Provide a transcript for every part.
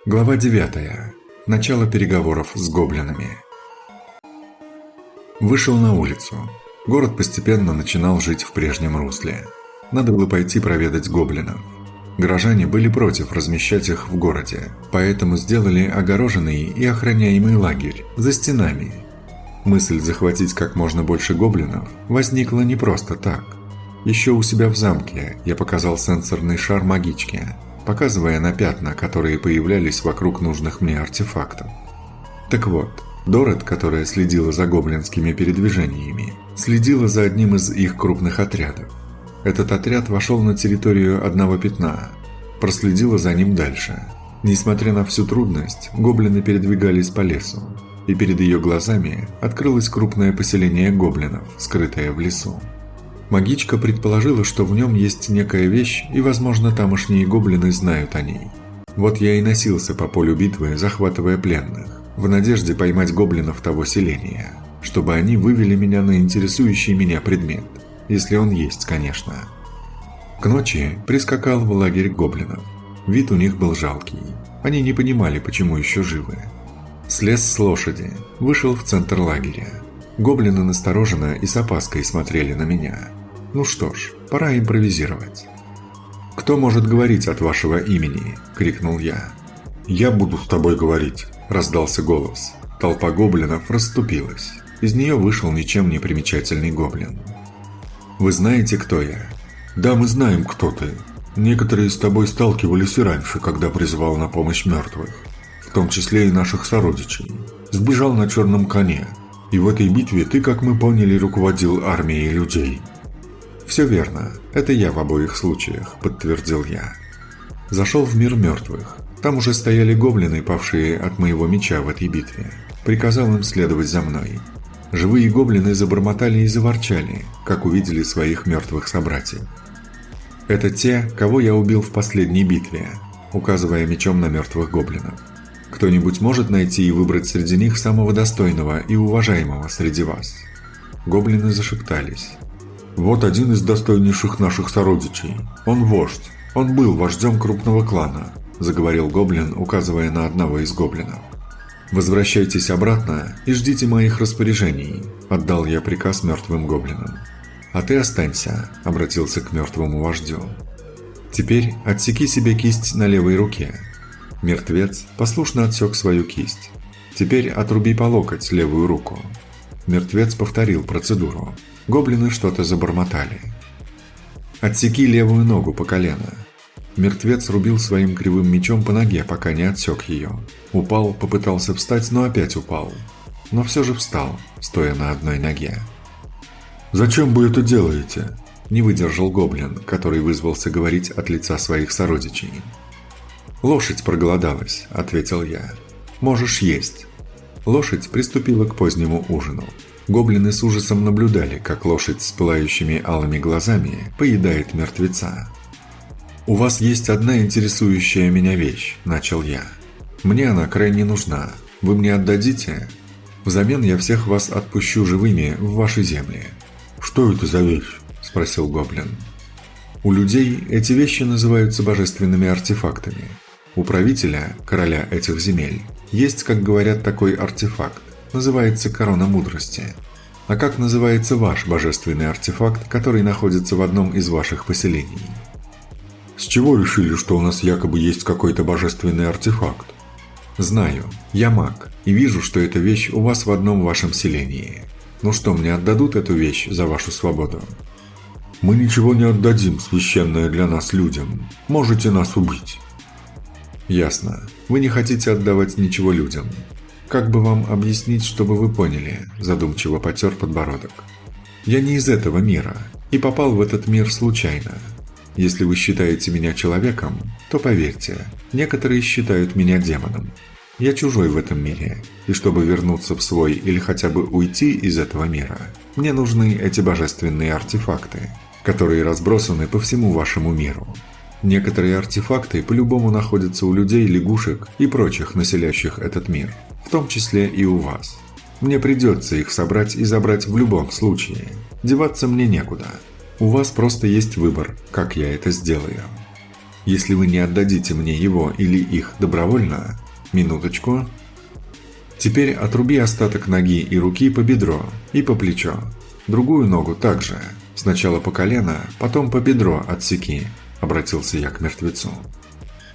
Глава 9. Начало переговоров с гоблинами. Вышел на улицу. Город постепенно начинал жить в прежнем русле. Надо было пойти проведать гоблинов. Горожане были против размещать их в городе, поэтому сделали огороженный и охраняемый лагерь за стенами. Мысль захватить как можно больше гоблинов возникла не просто так. Еще у себя в замке я показал сенсорный шар магичке, показывая на пятна, которые появлялись вокруг нужных мне артефактов. Так вот, Дорет, которая следила за гоблинскими передвижениями, следила за одним из их крупных отрядов. Этот отряд вошел на территорию одного пятна, проследила за ним дальше. Несмотря на всю трудность, гоблины передвигались по лесу, и перед ее глазами открылось крупное поселение гоблинов, скрытое в лесу. Магичка предположила, что в нем есть некая вещь, и, возможно, тамошние гоблины знают о ней. Вот я и носился по полю битвы, захватывая пленных, в надежде поймать гоблинов того селения, чтобы они вывели меня на интересующий меня предмет, если он есть, конечно. К ночи прискакал в лагерь гоблинов. Вид у них был жалкий. Они не понимали, почему еще живы. Слез с лошади, вышел в центр лагеря. Гоблины настороженно и с опаской смотрели на меня. Ну что ж, пора импровизировать. «Кто может говорить от вашего имени?» – крикнул я. «Я буду с тобой говорить», – раздался голос. Толпа гоблинов расступилась. Из нее вышел ничем не примечательный гоблин. «Вы знаете, кто я?» «Да, мы знаем, кто ты. Некоторые с тобой сталкивались и раньше, когда призывал на помощь мертвых, в том числе и наших сородичей. Сбежал на черном коне. И в этой битве ты, как мы поняли, руководил армией людей». «Все верно. Это я в обоих случаях», – подтвердил я. Зашел в мир мертвых. Там уже стояли гоблины, павшие от моего меча в этой битве. Приказал им следовать за мной. Живые гоблины забормотали и заворчали, как увидели своих мертвых собратьев. «Это те, кого я убил в последней битве», указывая мечом на мертвых гоблинов. «Кто-нибудь может найти и выбрать среди них самого достойного и уважаемого среди вас?» Гоблины зашептались. «Вот один из достойнейших наших сородичей. Он вождь. Он был вождем крупного клана», – заговорил гоблин, указывая на одного из гоблинов. «Возвращайтесь обратно и ждите моих распоряжений», – отдал я приказ мертвым гоблинам. «А ты останься», – обратился к мертвому вождю. «Теперь отсеки себе кисть на левой руке». Мертвец послушно отсек свою кисть. «Теперь отруби по локоть левую руку». Мертвец повторил процедуру. Гоблины что-то забормотали. «Отсеки левую ногу по колено». Мертвец рубил своим кривым мечом по ноге, пока не отсек ее. Упал, попытался встать, но опять упал. Но все же встал, стоя на одной ноге. «Зачем вы это делаете?» – не выдержал гоблин, который вызвался говорить от лица своих сородичей. «Лошадь проголодалась», – ответил я. «Можешь есть». Лошадь приступила к позднему ужину. Гоблины с ужасом наблюдали, как лошадь с пылающими алыми глазами поедает мертвеца. «У вас есть одна интересующая меня вещь», – начал я. «Мне она крайне нужна. Вы мне отдадите? Взамен я всех вас отпущу живыми в ваши земли». «Что это за вещь?» – спросил гоблин. «У людей эти вещи называются божественными артефактами. У правителя, короля этих земель, есть, как говорят, такой артефакт. Называется корона мудрости. А как называется ваш божественный артефакт, который находится в одном из ваших поселений?» «С чего решили, что у нас якобы есть какой-то божественный артефакт?» «Знаю. Я маг, и вижу, что эта вещь у вас в одном вашем селении. Ну что, мне отдадут эту вещь за вашу свободу?» «Мы ничего не отдадим, священное для нас людям. Можете нас убить». «Ясно. Вы не хотите отдавать ничего людям. Как бы вам объяснить, чтобы вы поняли?» – задумчиво потер подбородок. «Я не из этого мира и попал в этот мир случайно. Если вы считаете меня человеком, то поверьте, некоторые считают меня демоном. Я чужой в этом мире, и чтобы вернуться в свой или хотя бы уйти из этого мира, мне нужны эти божественные артефакты, которые разбросаны по всему вашему миру. Некоторые артефакты по-любому находятся у людей, лягушек и прочих, населяющих этот мир, в том числе и у вас. Мне придется их собрать и забрать в любом случае. Деваться мне некуда. У вас просто есть выбор, как я это сделаю». Если вы не отдадите мне его или их добровольно... Минуточку. Теперь отруби остаток ноги и руки по бедро и по плечо. Другую ногу также. Сначала по колено, потом по бедро отсеки, обратился я к мертвецу.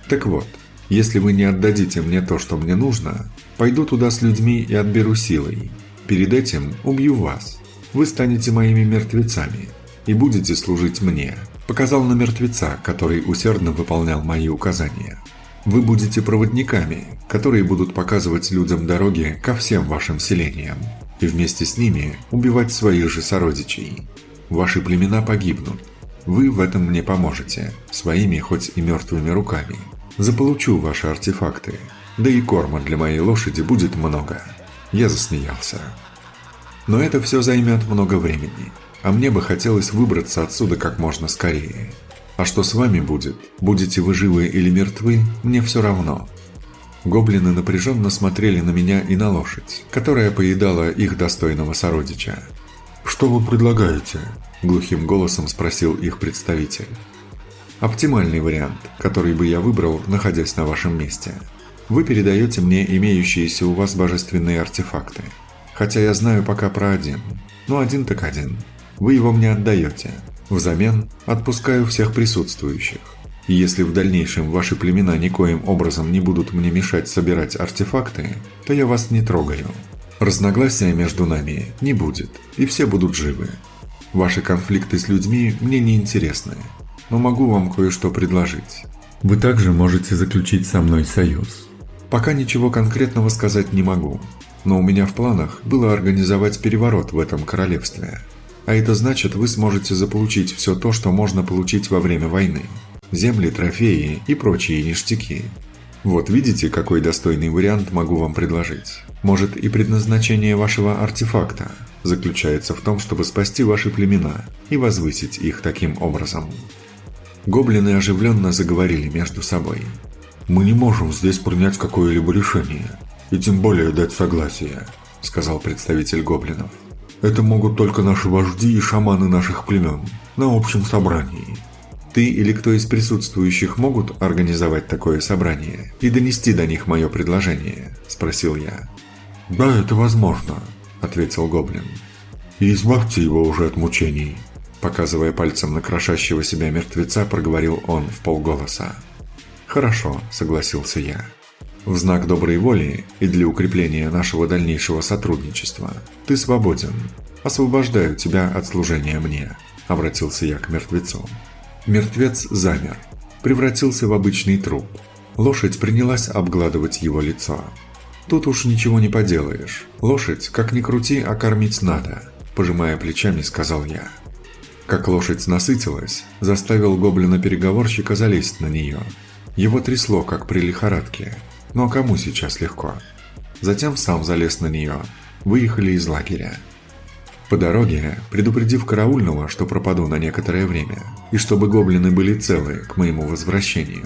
Так вот, если вы не отдадите мне то, что мне нужно, пойду туда с людьми и отберу силой. Перед этим убью вас. Вы станете моими мертвецами и будете служить мне. Показал на мертвеца, который усердно выполнял мои указания. Вы будете проводниками, которые будут показывать людям дороги ко всем вашим селениям и вместе с ними убивать своих же сородичей. Ваши племена погибнут. Вы в этом мне поможете, своими хоть и мертвыми руками. Заполучу ваши артефакты, да и корма для моей лошади будет много. Я засмеялся. Но это все займет много времени, а мне бы хотелось выбраться отсюда как можно скорее. А что с вами будет? Будете вы живы или мертвы, мне все равно. Гоблины напряженно смотрели на меня и на лошадь, которая поедала их достойного сородича. «Что вы предлагаете?» – глухим голосом спросил их представитель. «Оптимальный вариант, который бы я выбрал, находясь на вашем месте. Вы передаете мне имеющиеся у вас божественные артефакты. Хотя я знаю пока про один. Но один так один. Вы его мне отдаете. Взамен отпускаю всех присутствующих. И если в дальнейшем ваши племена никоим образом не будут мне мешать собирать артефакты, то я вас не трогаю. Разногласия между нами не будет, и все будут живы. Ваши конфликты с людьми мне не интересны, но могу вам кое-что предложить. Вы также можете заключить со мной союз. Пока ничего конкретного сказать не могу, но у меня в планах было организовать переворот в этом королевстве. А это значит, вы сможете заполучить все то, что можно получить во время войны. Земли, трофеи и прочие ништяки. Вот видите, какой достойный вариант могу вам предложить. Может, и предназначение вашего артефакта заключается в том, чтобы спасти ваши племена и возвысить их таким образом. Гоблины оживленно заговорили между собой. «Мы не можем здесь принять какое-либо решение, и тем более дать согласие», — сказал представитель гоблинов. «Это могут только наши вожди и шаманы наших племен на общем собрании». «Ты или кто из присутствующих могут организовать такое собрание и донести до них мое предложение?» – спросил я. «Да, это возможно», – ответил гоблин. «И избавьте его уже от мучений», – показывая пальцем на крошащего себя мертвеца, проговорил он вполголоса. «Хорошо», – согласился я. «В знак доброй воли и для укрепления нашего дальнейшего сотрудничества ты свободен. Освобождаю тебя от служения мне», – обратился я к мертвецу. Мертвец замер, превратился в обычный труп. Лошадь принялась обгладывать его лицо. «Тут уж ничего не поделаешь. Лошадь, как ни крути, а кормить надо», – пожимая плечами, сказал я. Как лошадь насытилась, заставил гоблина-переговорщика залезть на нее. Его трясло, как при лихорадке. Но кому сейчас легко? Затем сам залез на нее. Выехали из лагеря. По дороге, предупредив караульного, что пропаду на некоторое время, и чтобы гоблины были целы к моему возвращению,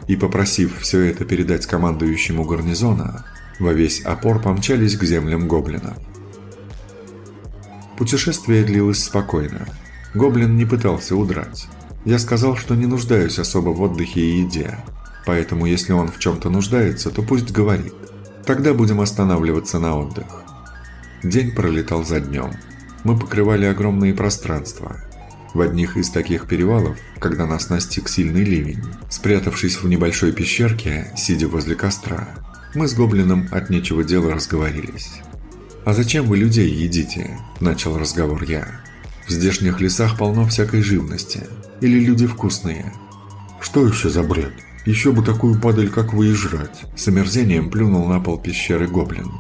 и попросив все это передать командующему гарнизона, во весь опор помчались к землям гоблинов. Путешествие длилось спокойно. Гоблин не пытался удрать. Я сказал, что не нуждаюсь особо в отдыхе и еде, поэтому если он в чем-то нуждается, то пусть говорит. Тогда будем останавливаться на отдых. День пролетал за днем. Мы покрывали огромные пространства. В одних из таких перевалов, когда нас настиг сильный ливень, спрятавшись в небольшой пещерке, сидя возле костра, мы с гоблином от нечего дела разговорились. «А зачем вы людей едите?» – начал разговор я. «В здешних лесах полно всякой живности. Или люди вкусные?» «Что еще за бред? Еще бы такую падаль, как вы, и жрать!» С омерзением плюнул на пол пещеры гоблин.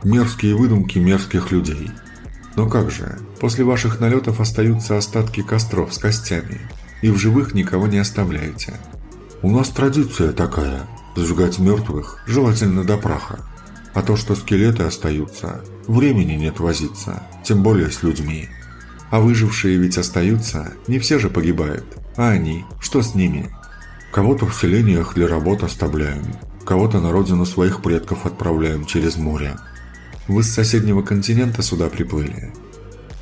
«Мерзкие выдумки мерзких людей. Но как же, после ваших налетов остаются остатки костров с костями, и в живых никого не оставляете. У нас традиция такая – сжигать мертвых, желательно до праха. А то, что скелеты остаются, времени нет возиться, тем более с людьми. А выжившие ведь остаются, не все же погибают, а они, что с ними? Кого-то в селениях для работ оставляем, кого-то на родину своих предков отправляем через море. Вы с соседнего континента сюда приплыли.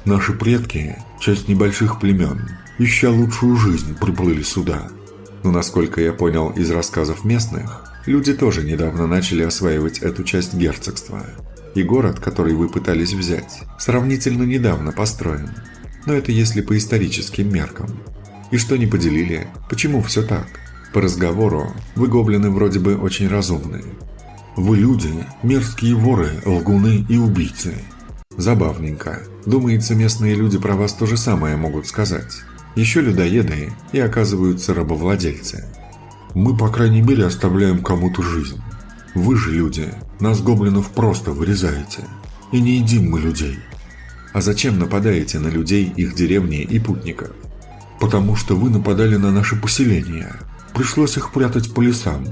Наши предки, часть небольших племен, ища лучшую жизнь, приплыли сюда. Но насколько я понял из рассказов местных, люди тоже недавно начали осваивать эту часть герцогства. И город, который вы пытались взять, сравнительно недавно построен. Но это если по историческим меркам. И что не поделили? Почему все так? По разговору, вы, гоблины, вроде бы очень разумные. Вы люди, мерзкие воры, лгуны и убийцы. Забавненько. Думается, местные люди про вас то же самое могут сказать. Еще людоеды и оказываются рабовладельцы. Мы, по крайней мере, оставляем кому-то жизнь. Вы же люди, нас, гоблинов, просто вырезаете. И не едим мы людей. А зачем нападаете на людей, их деревни и путников? Потому что вы нападали на наши поселения. Пришлось их прятать по лесам.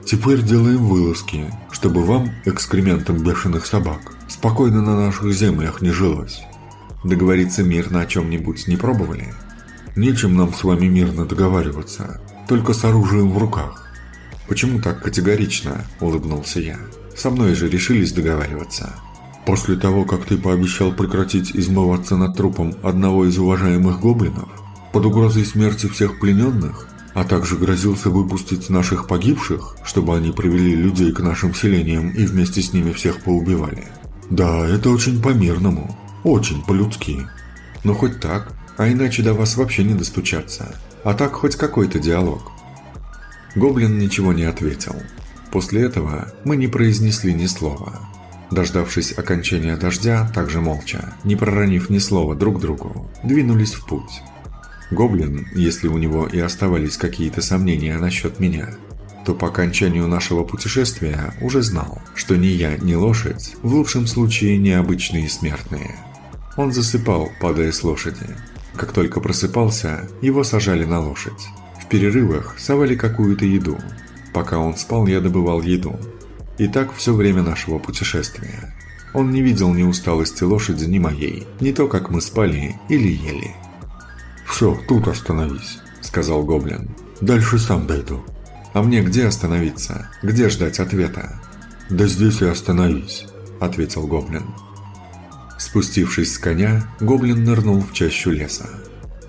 Теперь делаем вылазки, чтобы вам, экскрементам бешеных собак, спокойно на наших землях не жилось. Договориться мирно о чем-нибудь не пробовали? Нечем нам с вами мирно договариваться, только с оружием в руках. Почему так категорично? Улыбнулся я. Со мной же решились договариваться. После того, как ты пообещал прекратить измываться над трупом одного из уважаемых гоблинов, под угрозой смерти всех плененных, а также грозился выпустить наших погибших, чтобы они привели людей к нашим селениям и вместе с ними всех поубивали. Да, это очень по-мирному, очень по-людски. Но хоть так, а иначе до вас вообще не достучаться. А так хоть какой-то диалог. Гоблин ничего не ответил. После этого мы не произнесли ни слова. Дождавшись окончания дождя, также молча, не проронив ни слова друг другу, двинулись в путь. Гоблин, если у него и оставались какие-то сомнения насчет меня, то по окончанию нашего путешествия уже знал, что ни я, ни лошадь, в лучшем случае, не обычные смертные. Он засыпал, падая с лошади. Как только просыпался, его сажали на лошадь. В перерывах совали какую-то еду. Пока он спал, я добывал еду. И так все время нашего путешествия. Он не видел ни усталости лошади, ни моей, ни то, как мы спали или ели. «Все, тут остановись», — сказал гоблин. «Дальше сам дойду». «А мне где остановиться? Где ждать ответа?» «Да здесь и остановись», — ответил гоблин. Спустившись с коня, гоблин нырнул в чащу леса.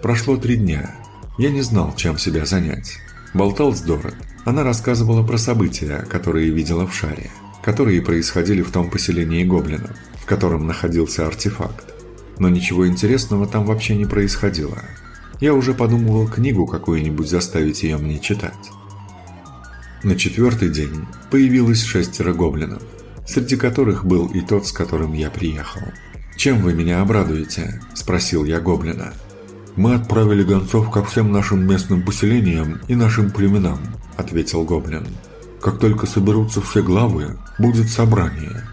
Прошло 3 дня. Я не знал, чем себя занять. Болтал с Дорот. Она рассказывала про события, которые видела в шаре, которые происходили в том поселении гоблинов, в котором находился артефакт. Но ничего интересного там вообще не происходило. Я уже подумывал книгу какую-нибудь заставить ее мне читать. На 4-й день появилось 6 гоблинов, среди которых был и тот, с которым я приехал. «Чем вы меня обрадуете?» – спросил я гоблина. «Мы отправили гонцов ко всем нашим местным поселениям и нашим племенам», – ответил гоблин. «Как только соберутся все главы, будет собрание.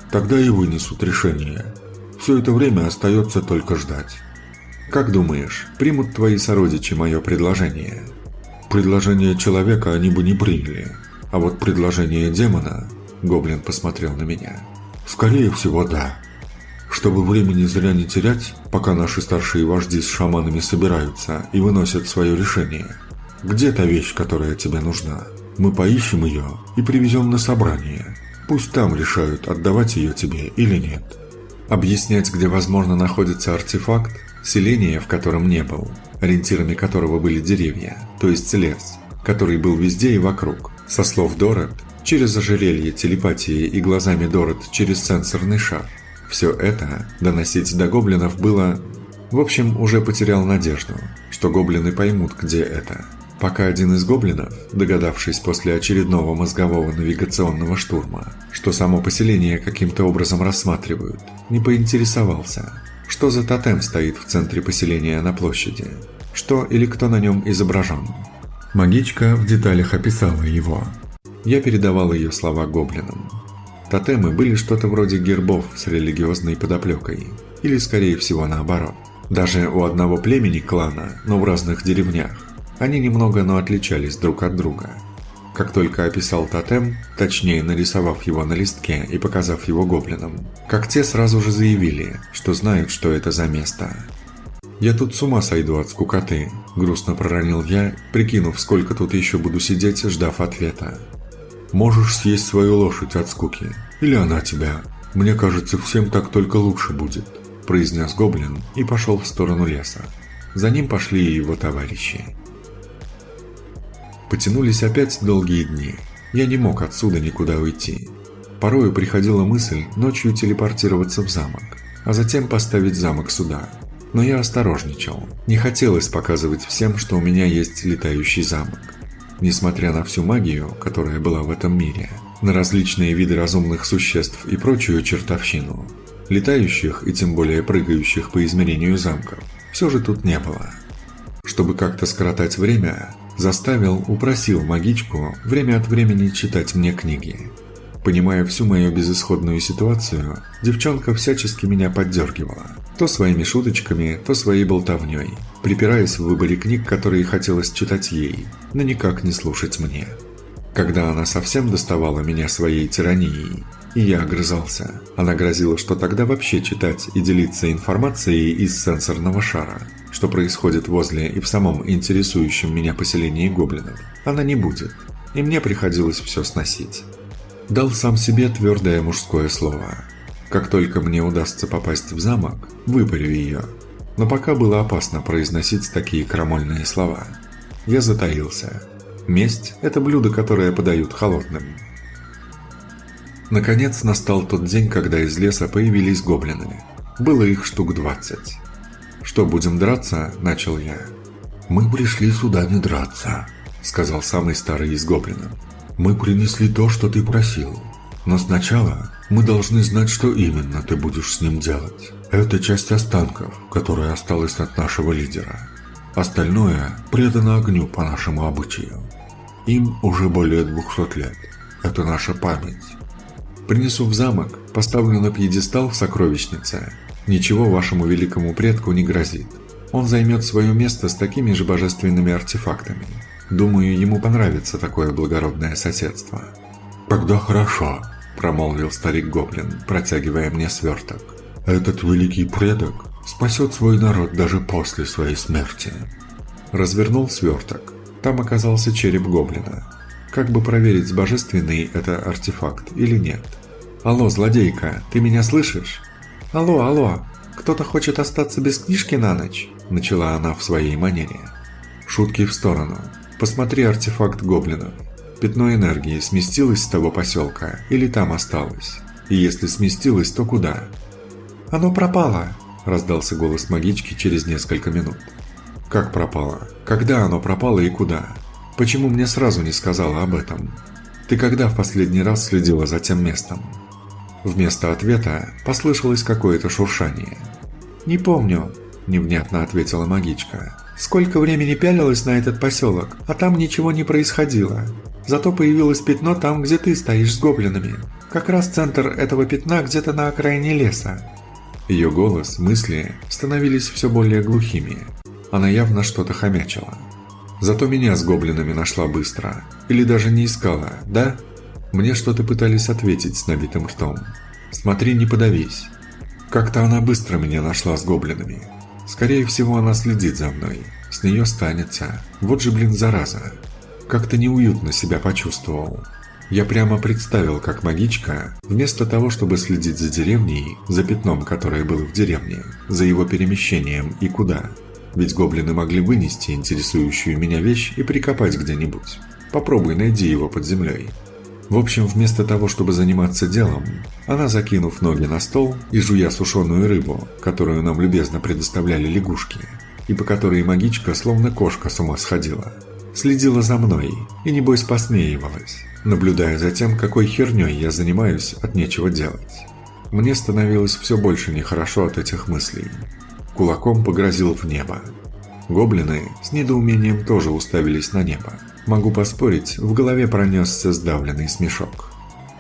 Тогда и вынесут решение. Все это время остается только ждать». «Как думаешь, примут твои сородичи мое предложение?» «Предложение человека они бы не приняли, а вот предложение демона...» Гоблин посмотрел на меня. «Скорее всего, да. Чтобы времени зря не терять, пока наши старшие вожди с шаманами собираются и выносят свое решение. Где та вещь, которая тебе нужна? Мы поищем ее и привезем на собрание. Пусть там решают, отдавать ее тебе или нет». Объяснять, где возможно находится артефакт, селение, в котором не был, ориентирами которого были деревья, то есть лес, который был везде и вокруг, со слов Дорот, через ожерелье телепатии и глазами Дорот через сенсорный шар. Все это доносить до гоблинов было... В общем, уже потерял надежду, что гоблины поймут, где это. Пока один из гоблинов, догадавшись после очередного мозгового навигационного штурма, что само поселение каким-то образом рассматривают, не поинтересовался, что за тотем стоит в центре поселения на площади, что или кто на нем изображен. Магичка в деталях описала его. Я передавал ее слова гоблинам. Тотемы были что-то вроде гербов с религиозной подоплекой, или скорее всего наоборот. Даже у одного племени клана, но в разных деревнях, они немного, но отличались друг от друга. Как только описал тотем, точнее нарисовав его на листке и показав его гоблинам, как те сразу же заявили, что знают, что это за место. «Я тут с ума сойду от скукоты», – грустно проронил я, прикинув, сколько тут еще буду сидеть, ждав ответа. «Можешь съесть свою лошадь от скуки, или она тебя. Мне кажется, всем так только лучше будет», – произнес гоблин и пошел в сторону леса. За ним пошли и его товарищи. Потянулись опять долгие дни. Я не мог отсюда никуда уйти. Порою приходила мысль ночью телепортироваться в замок, а затем поставить замок сюда. Но я осторожничал. Не хотелось показывать всем, что у меня есть летающий замок. Несмотря на всю магию, которая была в этом мире, на различные виды разумных существ и прочую чертовщину, летающих и тем более прыгающих по измерению замков, все же тут не было. Чтобы как-то скоротать время, упросил магичку время от времени читать мне книги. Понимая всю мою безысходную ситуацию, девчонка всячески меня поддергивала. То своими шуточками, то своей болтовней, припираясь в выборе книг, которые хотелось читать ей, но никак не слушать мне. Когда она совсем доставала меня своей тиранией, и я огрызался, она грозила, что тогда вообще читать и делиться информацией из сенсорного шара, что происходит возле и в самом интересующем меня поселении гоблинов, она не будет, и мне приходилось все сносить. Дал сам себе твердое мужское слово. Как только мне удастся попасть в замок, выпарю ее. Но пока было опасно произносить такие крамольные слова. Я затаился. Месть – это блюдо, которое подают холодным. Наконец настал тот день, когда из леса появились гоблины. Было их штук 20. «Что, будем драться?» – начал я. «Мы пришли сюда не драться», – сказал самый старый из гоблинов. «Мы принесли то, что ты просил. Но сначала мы должны знать, что именно ты будешь с ним делать. Это часть останков, которая осталась от нашего лидера. Остальное предано огню по нашему обычаю. Им уже более 200 лет. Это наша память. Принесу в замок, поставлю на пьедестал в сокровищнице. Ничего вашему великому предку не грозит. Он займет свое место с такими же божественными артефактами. Думаю, ему понравится такое благородное соседство». «Тогда хорошо», – промолвил старик-гоблин, протягивая мне сверток. «Этот великий предок спасет свой народ даже после своей смерти». Развернул сверток. Там оказался череп гоблина. Как бы проверить, божественный это артефакт или нет. «Алло, злодейка, ты меня слышишь?» «Алло, кто-то хочет остаться без книжки на ночь?» – начала она в своей манере. Шутки в сторону. Посмотри артефакт гоблинов. Пятно энергии сместилось с того поселка или там осталось? И если сместилось, то куда? «Оно пропало», – раздался голос магички через несколько минут. «Как пропало? Когда оно пропало и куда? Почему мне сразу не сказала об этом? Ты когда в последний раз следила за тем местом?» Вместо ответа послышалось какое-то шуршание. «Не помню», – невнятно ответила магичка. «Сколько времени пялилась на этот поселок, а там ничего не происходило. Зато появилось пятно там, где ты стоишь с гоблинами. Как раз центр этого пятна где-то на окраине леса». Ее голос, мысли становились все более глухими. Она явно что-то хомячила. «Зато меня с гоблинами нашла быстро. Или даже не искала, да?» Мне что-то пытались ответить с набитым ртом. «Смотри, не подавись». Как-то она быстро меня нашла с гоблинами. Скорее всего, она следит за мной. С нее станется. Вот же, блин, зараза. Как-то неуютно себя почувствовал. Я прямо представил, как магичка, вместо того, чтобы следить за деревней, за пятном, которое было в деревне, за его перемещением и куда. Ведь гоблины могли вынести интересующую меня вещь и прикопать где-нибудь. Попробуй найди его под землей. В общем, вместо того, чтобы заниматься делом, она, закинув ноги на стол и жуя сушеную рыбу, которую нам любезно предоставляли лягушки, и по которой магичка словно кошка с ума сходила, следила за мной и, небось, посмеивалась, наблюдая за тем, какой херней я занимаюсь от нечего делать. Мне становилось все больше нехорошо от этих мыслей. Кулаком погрозил в небо. Гоблины с недоумением тоже уставились на небо. Могу поспорить, в голове пронесся сдавленный смешок.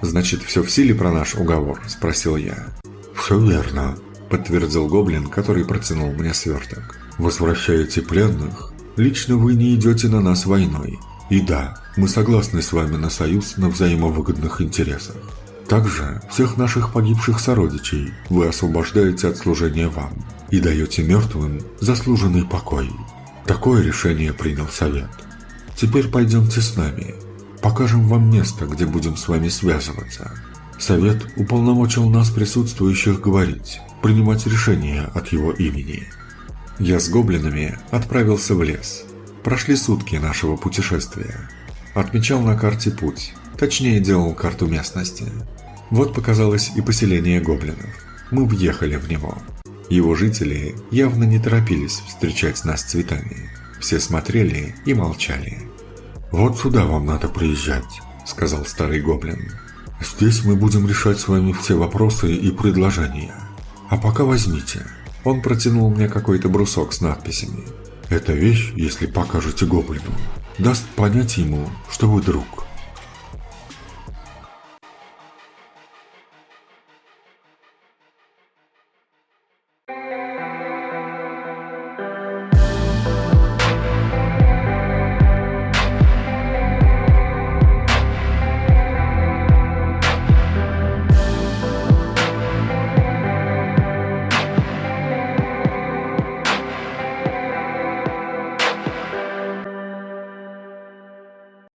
«Значит, все в силе про наш уговор?» – спросил я. «Все верно», – подтвердил гоблин, который протянул мне сверток. «Возвращаете пленных? Лично вы не идете на нас войной. И да, мы согласны с вами на союз на взаимовыгодных интересах. Также всех наших погибших сородичей вы освобождаете от служения вам и даете мертвым заслуженный покой. Такое решение принял совет. Теперь пойдемте с нами. Покажем вам место, где будем с вами связываться. Совет уполномочил нас, присутствующих, говорить, принимать решения от его имени». Я с гоблинами отправился в лес. Прошли сутки нашего путешествия. Отмечал на карте путь, точнее делал карту местности. Вот показалось и поселение гоблинов. Мы въехали в него. Его жители явно не торопились встречать нас цветами. Все смотрели и молчали. «Вот сюда вам надо приезжать», — сказал старый гоблин. «Здесь мы будем решать с вами все вопросы и предложения. А пока возьмите». Он протянул мне какой-то брусок с надписями. «Эта вещь, если покажете гоблину, даст понять ему, что вы друг».